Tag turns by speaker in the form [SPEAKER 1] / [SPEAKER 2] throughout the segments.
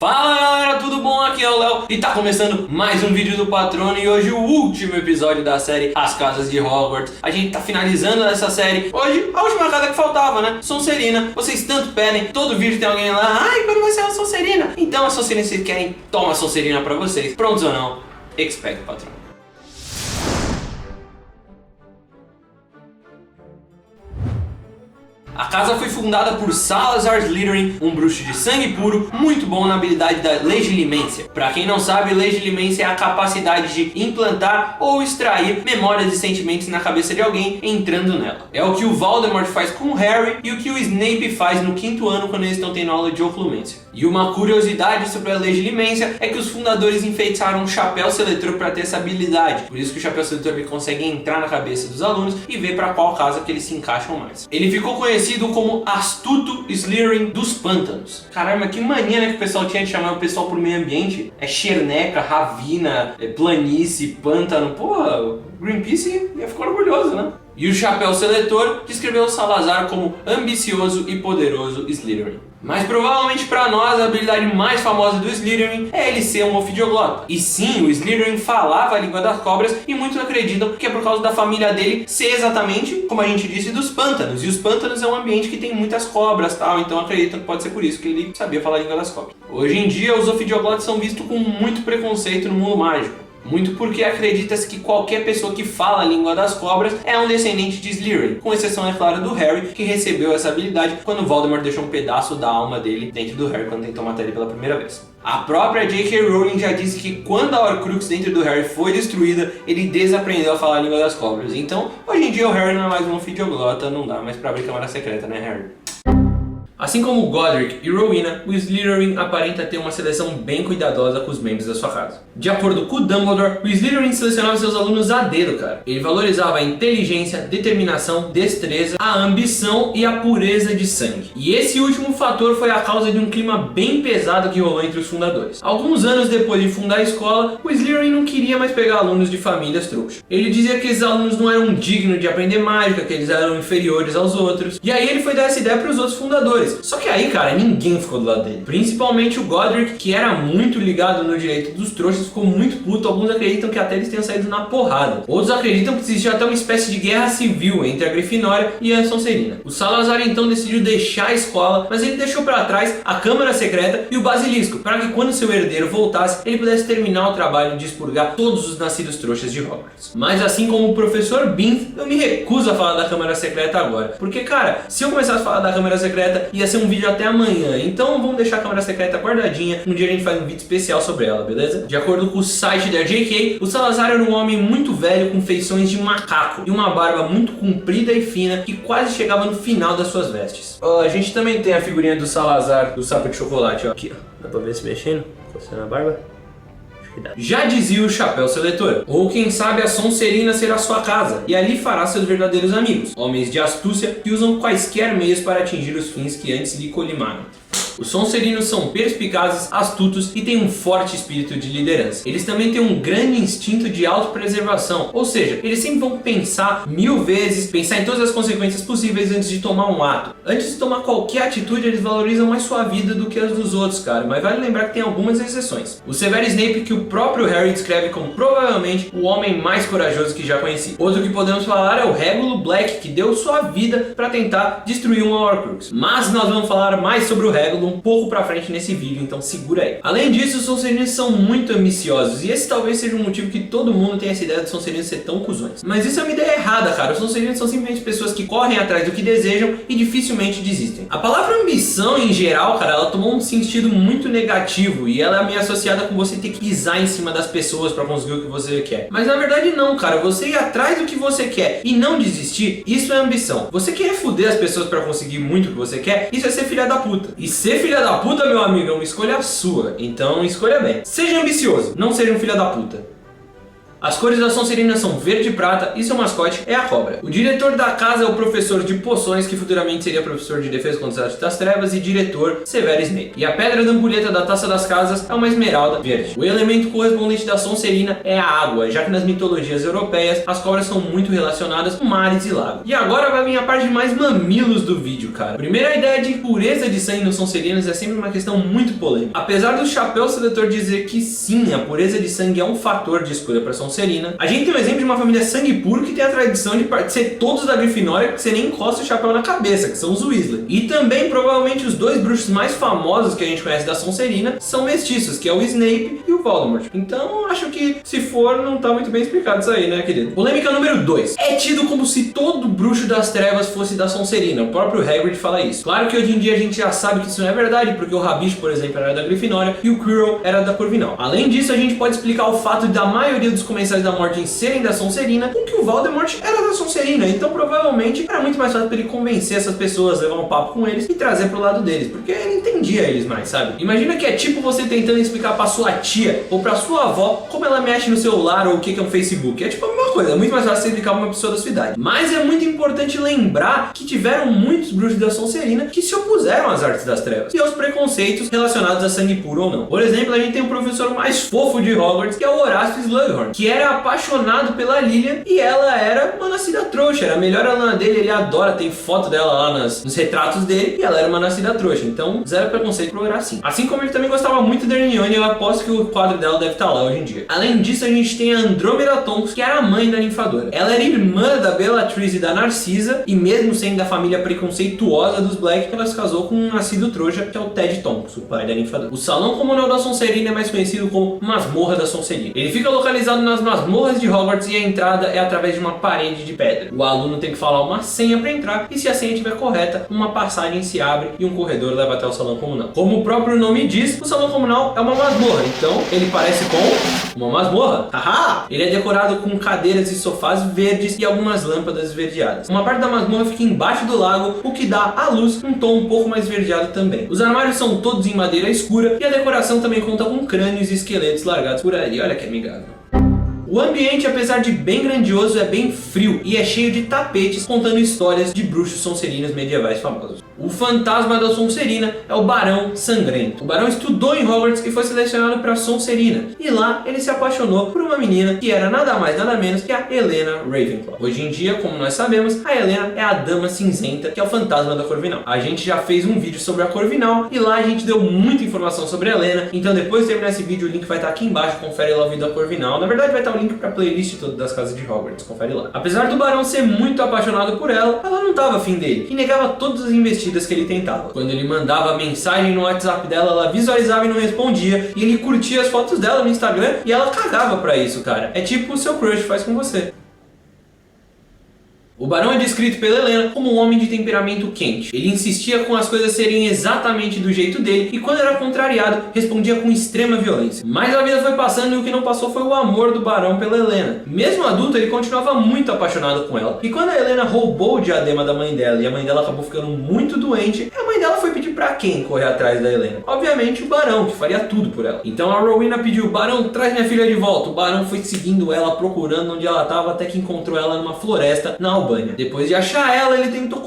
[SPEAKER 1] Fala galera, tudo bom? Aqui é o Léo e tá começando mais um vídeo do Patrono e hoje o último episódio da série As Casas de Hogwarts. A gente tá finalizando essa série. Hoje, a última casa que faltava, né? Sonserina. Vocês tanto pedem, todo vídeo tem alguém lá. Ai, quando vai ser a Sonserina? Então a Sonserina, vocês querem, toma a Sonserina pra vocês. Prontos ou não? Expecto, Patrono. A casa foi fundada por Salazar Slytherin, um bruxo de sangue puro, muito bom na habilidade da Legilimência. Pra quem não sabe, Legilimência é a capacidade de implantar ou extrair memórias e sentimentos na cabeça de alguém entrando nela. É o que o Voldemort faz com o Harry e o que o Snape faz no 5º ano quando eles estão tendo aula de Oclumência. E uma curiosidade sobre a Legilimência é que os fundadores enfeitiçaram um chapéu seletor para ter essa habilidade. Por isso que o chapéu seletor ele consegue entrar na cabeça dos alunos e ver para qual casa que eles se encaixam mais. Ele ficou conhecido como Astuto Slytherin dos Pântanos. Caramba, que mania, né, que o pessoal tinha de chamar o pessoal pro meio ambiente. É Cherneca, Ravina, planície, pântano. Porra, Greenpeace ia ficar orgulhoso, né? E o chapéu seletor descreveu Salazar como ambicioso e poderoso Slytherin. Mas provavelmente para nós a habilidade mais famosa do Slytherin é ele ser um ofidioglota. E sim, o Slytherin falava a língua das cobras e muitos acreditam que é por causa da família dele ser exatamente, como a gente disse, dos pântanos. E os pântanos é um ambiente que tem muitas cobras, tal, então acreditam que pode ser por isso que ele sabia falar a língua das cobras. Hoje em dia os ofidioglotas são vistos com muito preconceito no mundo mágico. Muito porque acredita-se que qualquer pessoa que fala a língua das cobras é um descendente de Slytherin, com exceção, é claro, do Harry, que recebeu essa habilidade quando Voldemort deixou um pedaço da alma dele dentro do Harry quando tentou matar ele pela primeira vez. A própria J.K. Rowling já disse que quando a Horcrux dentro do Harry foi destruída, ele desaprendeu a falar a língua das cobras. Então, hoje em dia o Harry não é mais um ofidioglota, não dá mais pra abrir câmara secreta, né, Harry? Assim como Godric e Rowena, o Slytherin aparenta ter uma seleção bem cuidadosa com os membros da sua casa. De acordo com Dumbledore, o Slytherin selecionava seus alunos a dedo, cara. Ele valorizava a inteligência, determinação, destreza, a ambição e a pureza de sangue. E esse último fator foi a causa de um clima bem pesado que rolou entre os fundadores. Alguns anos depois de fundar a escola, o Slytherin não queria mais pegar alunos de famílias trouxas. Ele dizia que esses alunos não eram dignos de aprender mágica, que eles eram inferiores aos outros. E aí ele foi dar essa ideia para os outros fundadores. Só que aí, cara, ninguém ficou do lado dele. Principalmente o Godric, que era muito ligado no direito dos trouxas, ficou muito puto. Alguns acreditam que até eles tenham saído na porrada. Outros acreditam que existia até uma espécie de guerra civil entre a Grifinória e a Sonserina. O Salazar então decidiu deixar a escola, mas ele deixou para trás a Câmara Secreta e o Basilisco, para que quando seu herdeiro voltasse, ele pudesse terminar o trabalho de expurgar todos os nascidos trouxas de Hogwarts. Mas assim como o professor Binns, eu me recuso a falar da Câmara Secreta agora. Porque, cara, se eu começasse a falar da Câmara Secreta, ia ser um vídeo até amanhã. Então vamos deixar a Câmara Secreta guardadinha. Um dia a gente faz um vídeo especial sobre ela, beleza? De acordo com o site da JK, o Salazar era um homem muito velho com feições de macaco e uma barba muito comprida e fina que quase chegava no final das suas vestes. A gente também tem a figurinha do Salazar do saco de chocolate, ó. Aqui, ó. Dá pra ver se mexendo? Coçando a barba? Já dizia o chapéu seletor, ou quem sabe a Sonserina será sua casa, e ali fará seus verdadeiros amigos, homens de astúcia que usam quaisquer meios para atingir os fins que antes lhe colimaram. Os Sonserinos são perspicazes, astutos e têm um forte espírito de liderança. Eles também têm um grande instinto de autopreservação, ou seja, eles sempre vão pensar 1000 vezes, pensar em todas as consequências possíveis antes de tomar um ato. Antes de tomar qualquer atitude, eles valorizam mais sua vida do que as dos outros, cara, mas vale lembrar que tem algumas exceções. O Severo Snape, que o próprio Harry descreve como provavelmente o homem mais corajoso que já conheci. Outro que podemos falar é o Regulus Black, que deu sua vida para tentar destruir uma Horcrux. Mas nós vamos falar mais sobre o Regulus um pouco pra frente nesse vídeo, então segura aí. Além disso, os Sonserinos são muito ambiciosos, e esse talvez seja um motivo que todo mundo tem essa ideia de Sonserinos ser tão cuzões. Mas isso é uma ideia errada, cara. Os Sonserinos são simplesmente pessoas que correm atrás do que desejam e dificilmente desistem. A palavra ambição, em geral, cara, ela tomou um sentido muito negativo, e ela é meio associada com você ter que pisar em cima das pessoas pra conseguir o que você quer. Mas na verdade não, cara. Você ir atrás do que você quer e não desistir, isso é ambição. Você querer foder as pessoas pra conseguir muito o que você quer, isso é ser filha da puta. E ser filha da puta, meu amigo, é uma escolha sua. Então escolha bem. Seja ambicioso, não seja um filho da puta. As cores da Sonserina são verde e prata e seu mascote é a cobra. O diretor da casa é o professor de poções, que futuramente seria professor de defesa contra as artes das trevas e diretor Severus Snape. E a pedra da ampulheta da taça das casas é uma esmeralda verde. O elemento correspondente da Sonserina é a água, já que nas mitologias europeias as cobras são muito relacionadas com mares e lagos. E agora vai vir a parte mais mamilos do vídeo, cara. Primeiro, a ideia de pureza de sangue nos Sonserinos é sempre uma questão muito polêmica. Apesar do chapéu seletor dizer que sim, a pureza de sangue é um fator de escolha para Sonserina, a gente tem um exemplo de uma família sangue puro que tem a tradição de ser todos da Grifinória, que você nem encosta o chapéu na cabeça, que são os Weasley. E também, provavelmente, os dois bruxos mais famosos que a gente conhece da Sonserina são mestiços, que é o Snape e o Voldemort. Então, acho que, se for, não tá muito bem explicado isso aí, né, querido? Polêmica número 2. É tido como se todo bruxo das trevas fosse da Sonserina. O próprio Hagrid fala isso. Claro que hoje em dia a gente já sabe que isso não é verdade, porque o Rabicho, por exemplo, era da Grifinória e o Quirrell era da Corvinal. Além disso, a gente pode explicar o fato da maioria dos Comensais da Morte serem da Sonserina, com que o Voldemort era da Sonserina. Então, provavelmente, era muito mais fácil para ele convencer essas pessoas, levar um papo com eles e trazer pro lado deles, porque ele entendia eles mais, sabe? Imagina que é tipo você tentando explicar pra sua tia ou pra sua avó como ela mexe no celular ou o que é um Facebook. É tipo a mesma coisa, é muito mais fácil você explicar pra uma pessoa da sua idade. Mas é muito importante lembrar que tiveram muitos bruxos da Sonserina que se opuseram às artes das trevas e aos preconceitos relacionados a sangue puro ou não. Por exemplo, a gente tem o professor mais fofo de Hogwarts, que é o Horácio Slughorn, que era apaixonado pela Lilian e ela era uma nascida trouxa, era a melhor aluna dele, ele adora, tem foto dela lá nos retratos dele, e ela era uma nascida trouxa, então zero preconceito pro Horácio. Assim como ele também gostava muito da Hermione, eu aposto que o quadro dela deve estar lá hoje em dia. Além disso, a gente tem a Andrômeda Tonks, que era a mãe da ninfadora. Ela era irmã da Bellatrix e da Narcisa, e mesmo sendo da família preconceituosa dos Black, ela se casou com um nascido trouxa, que é o Ted Tonks, o pai da ninfadora. O Salão Comunal da Sonserina é mais conhecido como Masmorra da Sonserina. Ele fica localizado nas masmorras de Hogwarts e a entrada é através de uma parede de pedra. O aluno tem que falar uma senha para entrar e se a senha estiver correta, uma passagem se abre e um corredor leva até o Salão Comunal. Como o próprio nome diz, o Salão Comunal é uma masmorra, então ele parece com uma masmorra. Haha! Ele é decorado com cadeiras e sofás verdes e algumas lâmpadas esverdeadas. Uma parte da masmorra fica embaixo do lago, o que dá à luz um tom um pouco mais esverdeado também. Os armários são todos em madeira escura e a decoração também conta com crânios e esqueletos largados por ali. Olha que amigável. O ambiente, apesar de bem grandioso, é bem frio e é cheio de tapetes contando histórias de bruxos sonserinos medievais famosos. O fantasma da Sonserina é o Barão Sangrento. O Barão estudou em Hogwarts e foi selecionado para Sonserina. E lá ele se apaixonou por uma menina que era nada mais nada menos que a Helena Ravenclaw. Hoje em dia, como nós sabemos, a Helena é a Dama Cinzenta, que é o fantasma da Corvinal. A gente já fez um vídeo sobre a Corvinal e lá a gente deu muita informação sobre a Helena. Então depois de terminar esse vídeo, o link vai estar aqui embaixo. Confere lá o vídeo da Corvinal. Na verdade vai estar o link para a playlist toda das casas de Hogwarts. Confere lá. Apesar do Barão ser muito apaixonado por ela, ela não estava afim dele e negava todas as investidas que ele tentava. Quando ele mandava mensagem no WhatsApp dela, ela visualizava e não respondia, e ele curtia as fotos dela no Instagram e ela cagava pra isso, cara. É tipo o seu crush faz com você. O Barão é descrito pela Helena como um homem de temperamento quente. Ele insistia com as coisas serem exatamente do jeito dele e quando era contrariado, respondia com extrema violência. Mas a vida foi passando e o que não passou foi o amor do Barão pela Helena. Mesmo adulto, ele continuava muito apaixonado com ela. E quando a Helena roubou o diadema da mãe dela e a mãe dela acabou ficando muito doente, a mãe dela foi pedir pra quem correr atrás da Helena? Obviamente o Barão, que faria tudo por ela. Então a Rowena pediu: Barão, traz minha filha de volta. O Barão foi seguindo ela, procurando onde ela estava, até que encontrou ela numa floresta na Albânia. Depois de achar ela, ele tentou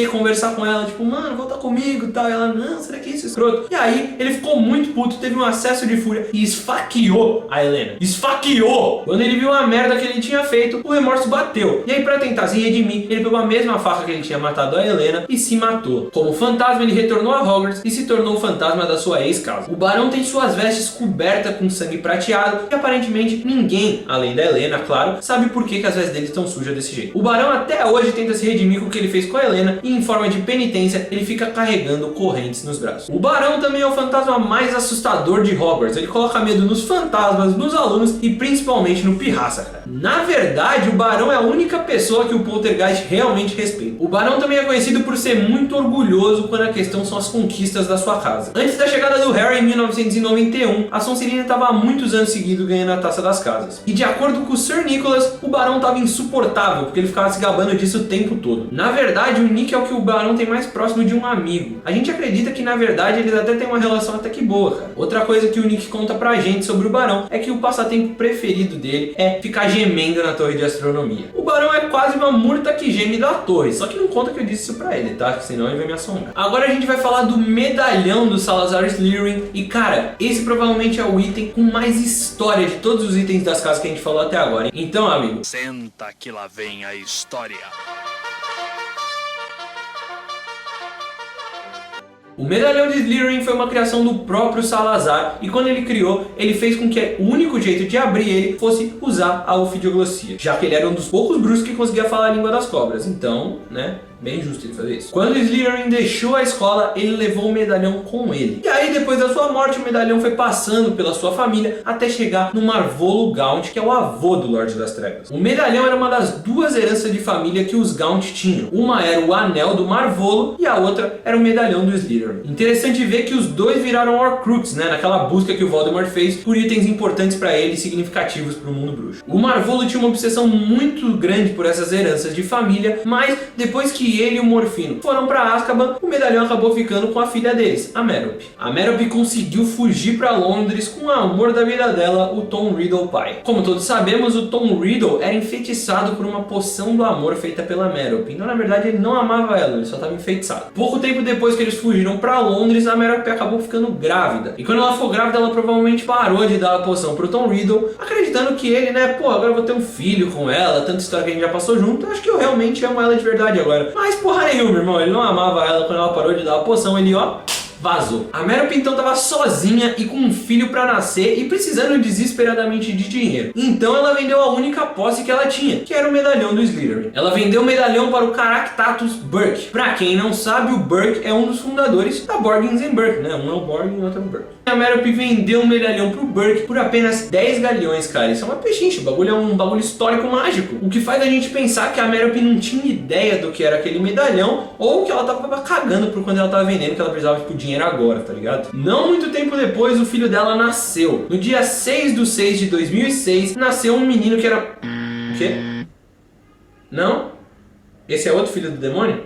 [SPEAKER 1] conversar com ela, tipo, mano, volta comigo e tal. E ela, não, será que é isso, escroto? E aí, ele ficou muito puto, teve um acesso de fúria e esfaqueou a Helena. Esfaqueou! Quando ele viu a merda que ele tinha feito, o remorso bateu. E aí, pra tentar se redimir, ele pegou a mesma faca que ele tinha matado a Helena e se matou. Como fantasma, ele retornou a Hogwarts e se tornou o fantasma da sua ex-casa. O Barão tem suas vestes cobertas com sangue prateado e aparentemente ninguém, além da Helena, claro, sabe por que as vestes dele estão sujas desse jeito. O Barão até hoje tenta se redimir com o que ele fez com a Helena e em forma de penitência ele fica carregando correntes nos braços. O Barão também é o fantasma mais assustador de Hogwarts. Ele coloca medo nos fantasmas, nos alunos e principalmente no Pirraça, cara. Na verdade, o Barão é a única pessoa que o Poltergeist realmente respeita. O Barão também é conhecido por ser muito orgulhoso quando a questão são as conquistas da sua casa. Antes da chegada do Harry em 1991, a Sonserina estava há muitos anos seguidos ganhando a Taça das Casas. E de acordo com o Sir Nicholas, o Barão estava insuportável porque ele ficava se gabando disso o tempo todo. Na verdade, o Nick é o que o Barão tem mais próximo de um amigo. A gente acredita que, na verdade, eles até têm uma relação até que boa, cara. Outra coisa que o Nick conta pra gente sobre o Barão é que o passatempo preferido dele é ficar gemendo na torre de astronomia. O Barão é quase uma murta que geme da torre, só que não conta que eu disse isso pra ele, tá? Senão ele vai me assombrar. Agora a gente vai falar do medalhão do Salazar Slytherin e, cara, esse provavelmente é o item com mais história de todos os itens das casas que a gente falou até agora, hein? Então, amigo,
[SPEAKER 2] senta que lá vem a história.
[SPEAKER 1] O medalhão de Slytherin foi uma criação do próprio Salazar e quando ele criou, ele fez com que o único jeito de abrir ele fosse usar a ofidioglosia, já que ele era um dos poucos bruxos que conseguia falar a língua das cobras. Então, né, bem justo ele fazer isso. Quando Slytherin deixou a escola, ele levou o medalhão com ele. E aí, depois da sua morte, o medalhão foi passando pela sua família até chegar no Marvolo Gaunt, que é o avô do Lorde das Trevas. O medalhão era uma das duas heranças de família que os Gaunt tinham. Uma era o anel do Marvolo e a outra era o medalhão do Slytherin. Interessante ver que os dois viraram Horcrux, né, naquela busca que o Voldemort fez por itens importantes para ele e significativos para o mundo bruxo. O Marvolo tinha uma obsessão muito grande por essas heranças de família, mas depois que ele e o Morfino foram para Azkaban, o medalhão acabou ficando com a filha deles, a Merope. A Merope conseguiu fugir para Londres com o amor da vida dela, o Tom Riddle pai. Como todos sabemos, o Tom Riddle era enfeitiçado por uma poção do amor feita pela Merope. Então, na verdade, ele não amava ela, ele só estava enfeitiçado. Pouco tempo depois que eles fugiram para Londres, a Merope acabou ficando grávida. E quando ela for grávida, ela provavelmente parou de dar a poção pro Tom Riddle, acreditando que ele, né, pô, agora eu vou ter um filho com ela, tanta história que a gente já passou junto, acho que eu realmente amo ela de verdade agora. Mas porra nenhuma, irmão, ele não amava ela quando ela parou de dar a poção, ele, ó, vazou. A Merope então estava sozinha e com um filho para nascer e precisando desesperadamente de dinheiro. Então ela vendeu a única posse que ela tinha, que era o medalhão do Slytherin. Ela vendeu o medalhão para o Caractatus Burke. Pra quem não sabe, o Burke é um dos fundadores da Borgins and Burke, né? Um é o Borgin e o outro é o Burke. A Merope vendeu o medalhão pro Burke por apenas 10 galeões, cara. Isso é uma pechincha, o bagulho é um bagulho histórico mágico. O que faz a gente pensar que a Merope não tinha ideia do que era aquele medalhão ou que ela tava cagando por quando ela tava vendendo, que ela precisava de dinheiro agora, tá ligado? Não muito tempo depois, o filho dela nasceu. No dia 6/6 de 2006, nasceu um menino que era... O quê? Não? Esse é outro filho do demônio?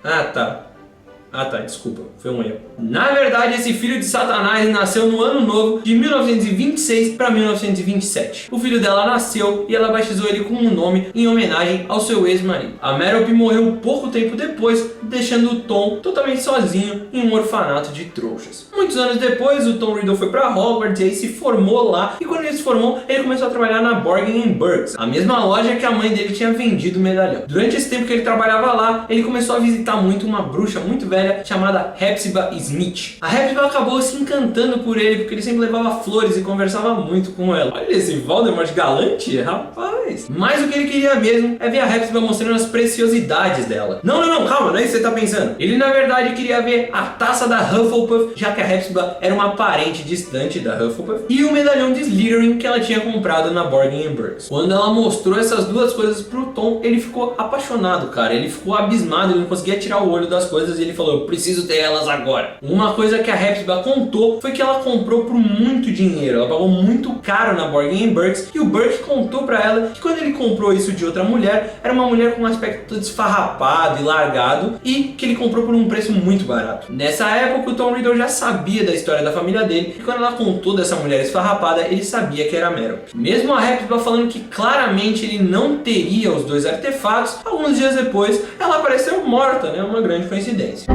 [SPEAKER 1] Ah tá, desculpa, foi um erro. Na verdade, esse filho de Satanás nasceu no ano novo de 1926 para 1927. O filho dela nasceu e ela batizou ele com um nome em homenagem ao seu ex-marido. A Merope morreu pouco tempo depois, deixando o Tom totalmente sozinho em um orfanato de trouxas. Muitos anos depois, o Tom Riddle foi para Hogwarts e aí se formou lá. E quando ele se formou, ele começou a trabalhar na Borgin & Burkes, a mesma loja que a mãe dele tinha vendido o medalhão. Durante esse tempo que ele trabalhava lá, ele começou a visitar muito uma bruxa muito velha chamada Hepzibah Smith. A Hepzibah acabou se encantando por ele porque ele sempre levava flores e conversava muito com ela. Olha esse Voldemort galante, rapaz. Mas o que ele queria mesmo é ver a Hepzibah mostrando as preciosidades dela. Não, calma, não é isso que você tá pensando. Ele na verdade queria ver a taça da Hufflepuff, já que a Hepzibah era uma parente distante da Hufflepuff, e o medalhão de Slytherin que ela tinha comprado na Borgin & Burkes. Quando ela mostrou essas duas coisas pro Tom, ele ficou apaixonado, cara. Ele ficou abismado, ele não conseguia tirar o olho das coisas e ele falou: eu preciso ter elas agora. Uma coisa que a Hepzibah contou foi que ela comprou por muito dinheiro. Ela pagou muito caro na Borgin & Burkes e o Burke contou pra ela que quando ele comprou isso de outra mulher, era uma mulher com um aspecto desfarrapado e largado e que ele comprou por um preço muito barato. Nessa época, o Tom Riddle já sabia da história da família dele e quando ela contou dessa mulher esfarrapada, ele sabia que era a Merope. Mesmo a Hepzibah falando que claramente ele não teria os dois artefatos, alguns dias depois, ela apareceu morta, né? Uma grande coincidência.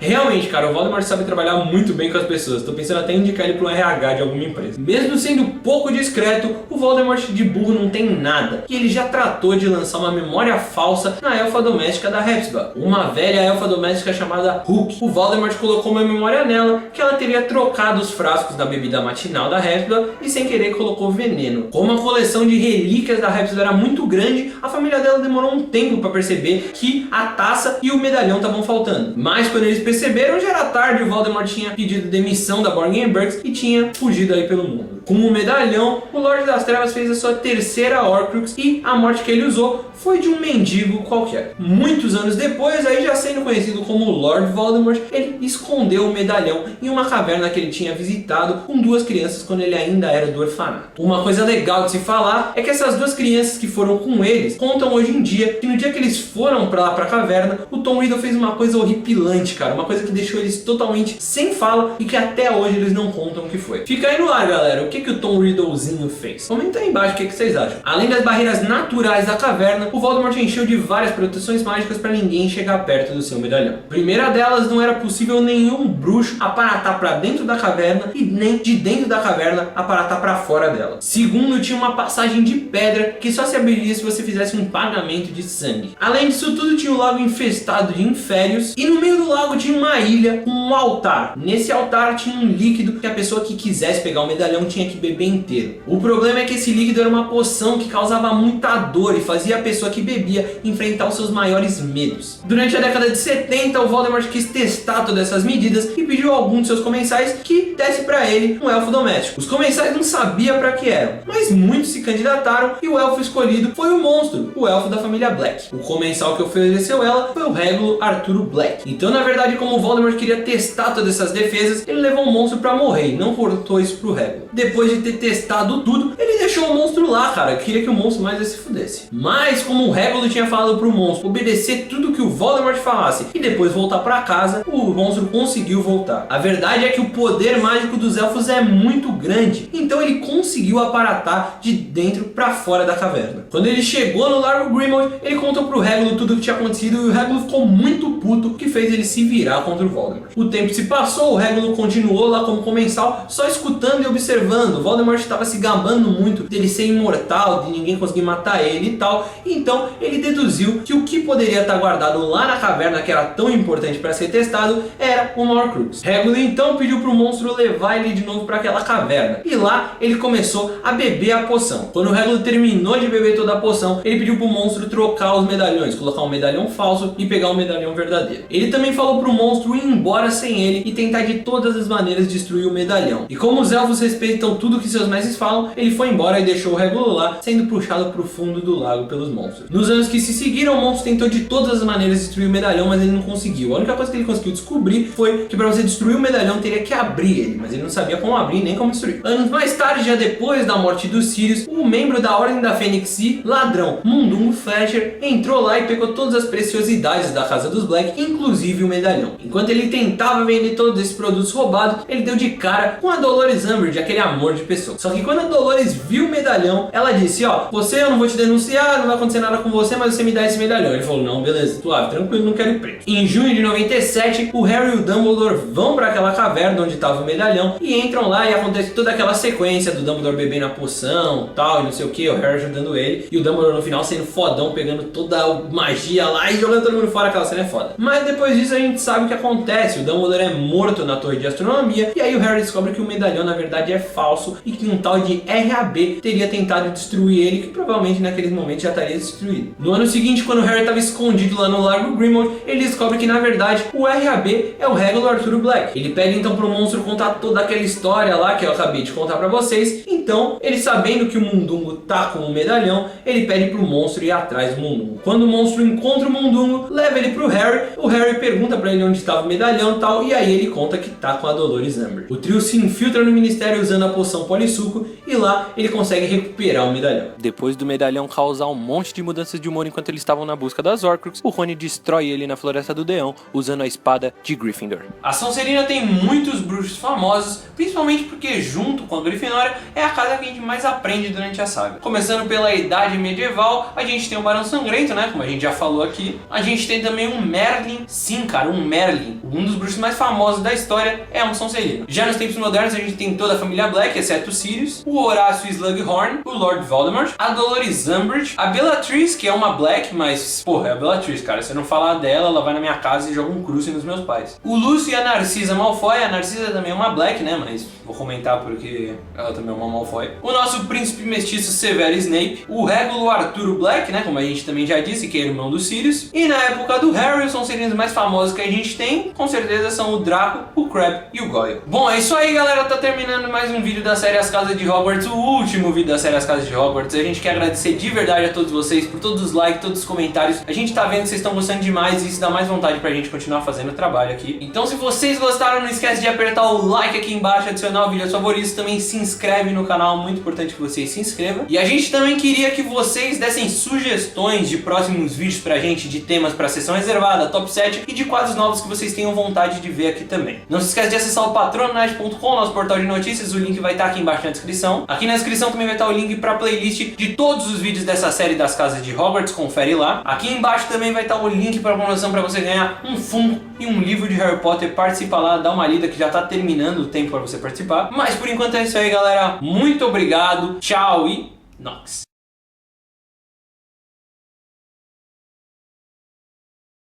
[SPEAKER 1] Realmente, cara, o Voldemort sabe trabalhar muito bem com as pessoas. Tô pensando até em indicar ele pro RH de alguma empresa. Mesmo sendo pouco discreto, o Voldemort de burro não tem nada. E ele já tratou de lançar uma memória falsa na elfa doméstica da Hepzibah, uma velha elfa doméstica chamada Hook. O Voldemort colocou uma memória nela que ela teria trocado os frascos da bebida matinal da Hepzibah e sem querer colocou veneno. Como a coleção de relíquias da Hepzibah era muito grande, a família dela demorou um tempo para perceber que a taça e o medalhão estavam faltando. Mas quando eles perceberam, já era tarde, o Voldemort tinha pedido demissão da Borgin & Burkes e tinha fugido aí pelo mundo. Com o medalhão, o Lorde das Trevas fez a sua terceira Horcrux e a morte que ele usou foi de um mendigo qualquer. Muitos anos depois, aí já sendo conhecido como Lord Voldemort, ele escondeu o medalhão em uma caverna que ele tinha visitado com duas crianças quando ele ainda era do orfanato. Uma coisa legal de se falar é que essas duas crianças que foram com eles contam hoje em dia que no dia que eles foram pra caverna, o Tom Riddle fez uma coisa horripilante, cara, uma coisa que deixou eles totalmente sem fala e que até hoje eles não contam o que foi. Fica aí no ar, galera, o que o Tom Riddlezinho fez? Comenta aí embaixo o que vocês acham. Além das barreiras naturais da caverna, o Voldemort encheu de várias proteções mágicas para ninguém chegar perto do seu medalhão. A primeira delas, não era possível nenhum bruxo aparatar para dentro da caverna e nem de dentro da caverna aparatar para fora dela. Segundo, tinha uma passagem de pedra que só se abriria se você fizesse um pagamento de sangue. Além disso tudo, tinha o lago infestado de inférios e no meio do lago tinha uma ilha com um altar. Nesse altar tinha um líquido que a pessoa que quisesse pegar o medalhão tinha que beber inteiro. O problema é que esse líquido era uma poção que causava muita dor e fazia a pessoa que bebia enfrentar os seus maiores medos. Durante a década de 70, o Voldemort quis testar todas essas medidas e pediu a algum de seus comensais que desse para ele um elfo doméstico. Os comensais não sabiam para que eram, mas muitos se candidataram e o elfo escolhido foi o monstro, o elfo da família Black. O comensal que ofereceu ela foi o régulo Arturo Black. Então, na verdade, como o Voldemort queria testar todas essas defesas, ele levou o monstro para morrer e não cortou isso pro régulo. Depois de ter testado tudo, ele deixou o monstro lá, cara, queria que o monstro mais se fudesse. Mas como o régulo tinha falado pro monstro obedecer tudo que o Voldemort falasse e depois voltar para casa, o monstro conseguiu voltar. A verdade é que o poder mágico dos elfos é muito grande, então ele conseguiu aparatar de dentro para fora da caverna. Quando ele chegou no Largo Grimmauld, ele contou pro régulo tudo o que tinha acontecido e o régulo ficou muito puto, que fez ele se virar contra o Voldemort. O tempo se passou, o régulo continuou lá como comensal, só escutando e observando. O Voldemort estava se gabando muito dele ser imortal, de ninguém conseguir matar ele e tal, então ele deduziu que o que poderia estar guardado lá na caverna, que era tão importante para ser testado, era uma Horcrux. Régulo então pediu pro monstro levar ele de novo para aquela caverna, e lá ele começou a beber a poção. Quando o régulo terminou de beber toda a poção, ele pediu pro monstro trocar os medalhões, colocar um medalhão falso e pegar um medalhão verdadeiro. Ele também falou pro monstro ir embora sem ele e tentar de todas as maneiras destruir o medalhão. E como os elfos respeitam tudo que seus mestres falam, ele foi embora e deixou o régulo lá, sendo puxado pro fundo do lago pelos monstros. Nos anos que se seguiram, o monstro tentou de todas as maneiras destruir o medalhão, mas ele não conseguiu. A única coisa que ele conseguiu descobrir foi que para você destruir o medalhão teria que abrir ele, mas ele não sabia como abrir nem como destruir. Anos mais tarde, já depois da morte dos Sirius, o membro da Ordem da Fênix e ladrão Mundungo Fletcher entrou lá e pegou todas as preciosidades da casa dos Black, inclusive o medalhão. Enquanto ele tentava vender todos esses produtos roubados, ele deu de cara com a Dolores Umbridge, aquele amor de pessoa. Só que quando a Dolores viu o medalhão, ela disse: ó, você, eu não vou te denunciar, não vai acontecer nada com você, mas você me dá esse medalhão. Ele falou: não, beleza, suave, tranquilo, não quero ir preso. Em junho de 97, o Harry e o Dumbledore vão para aquela caverna onde estava o medalhão e entram lá e acontece toda aquela sequência do Dumbledore bebendo a poção, tal, e não sei o que, o Harry ajudando ele e o Dumbledore no final sendo fodão, pegando toda a magia lá e jogando todo mundo fora. Aquela cena é foda. Mas depois disso a gente sabe o que acontece. O Dumbledore é morto na torre de astronomia e aí o Harry descobre que o medalhão na verdade é falso e que um tal de RAB teria tentado destruir ele, que provavelmente naqueles momentos já estaria destruído. No ano seguinte, quando o Harry estava escondido lá no Largo Grimmauld, ele descobre que na verdade o RAB é o régulo Arturo Black. Ele pede então pro monstro contar toda aquela história lá que eu acabei de contar pra vocês. Então, ele sabendo que o Mundungo tá com o medalhão, ele pede pro monstro ir atrás do Mundungo. Quando o monstro encontra o Mundungo, leva ele pro Harry. O Harry pergunta pra ele onde estava o medalhão e tal, e aí ele conta que tá com a Dolores Umbridge. O trio se infiltra no ministério usando a poção Polissuco e lá ele consegue recuperar o medalhão. Depois do medalhão causar um monte de mudanças de humor enquanto eles estavam na busca das Horcrux, o Rony destrói ele na Floresta do Deão usando a espada de Gryffindor. A Sonserina tem muitos bruxos famosos, principalmente porque junto com a Grifinória é a casa que a gente mais aprende durante a saga. Começando pela Idade Medieval, a gente tem o Barão Sangrento, né, como a gente já falou aqui. A gente tem também um Merlin, sim cara, um Merlin. Um dos bruxos mais famosos da história é um Sonserino. Já nos tempos modernos a gente tem toda a família Black, exceto o Sirius, o Horácio Slughorn Slughorn, o Lord Voldemort, a Dolores Umbridge, a Bellatrix, que é uma Black, mas, porra, é a Bellatrix, cara. Se eu não falar dela, ela vai na minha casa e joga um cruce nos meus pais. O Lúcio e a Narcisa Malfoy. A Narcisa também é uma Black, né, mas vou comentar porque ela também é uma Malfoy. O nosso príncipe mestiço Severo Snape, o Régulo Arturo Black, né, como a gente também já disse, que é irmão do Sirius. E na época do Harry, os Sonserinos mais famosos que a gente tem, com certeza são o Draco, o Crabbe e o Goyle. Bom, é isso aí, galera, tá terminando mais um vídeo da série As Casas de Hogwarts, o último vídeo da série As Casas de Hogwarts. A gente quer agradecer de verdade a todos vocês por todos os likes, todos os comentários. A gente tá vendo que vocês estão gostando demais e isso dá mais vontade pra gente continuar fazendo o trabalho aqui. Então, se vocês gostaram, não esquece de apertar o like aqui embaixo, adicionar o vídeo aos favoritos, também se inscreve no canal, muito importante que vocês se inscrevam. E a gente também queria que vocês dessem sugestões de próximos vídeos pra gente, de temas pra sessão reservada, top 7 e de quadros novos que vocês tenham vontade de ver aqui também. Não se esquece de acessar o patronite.com, nosso portal de notícias, o link vai estar aqui embaixo na descrição. Aqui na descrição também vai estar o link pra playlist de todos os vídeos dessa série das Casas de Hogwarts, confere lá. Aqui embaixo também vai estar o link pra promoção pra você ganhar um Funko e um livro de Harry Potter. Participa lá, dá uma lida que já tá terminando o tempo pra você participar. Mas por enquanto é isso aí, galera. Muito obrigado, tchau e Nox.